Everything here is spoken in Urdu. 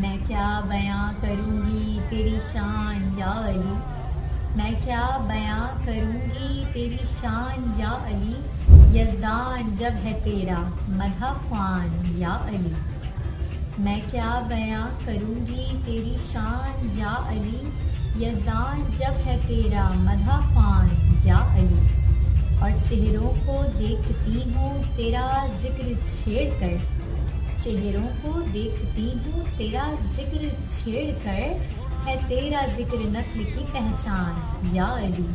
میں کیا بیاں کروں گی تیری شان یا علی، میں کیا بیاں کروں گی تیری شان یا علی، یزدان جب ہے تیرا مدح خوان یا علی، میں کیا بیاں کروں گی تیری شان یا علی، یزدان جب ہے تیرا مدح خوان یا علی، اور چہروں کو دیکھتی ہوں تیرا ذکر چھیڑ کر، چہروں کو دیکھتی ہوں تیرا ذکر چھیڑ کر، ہے تیرا ذکر نسل کی پہچان یا علی،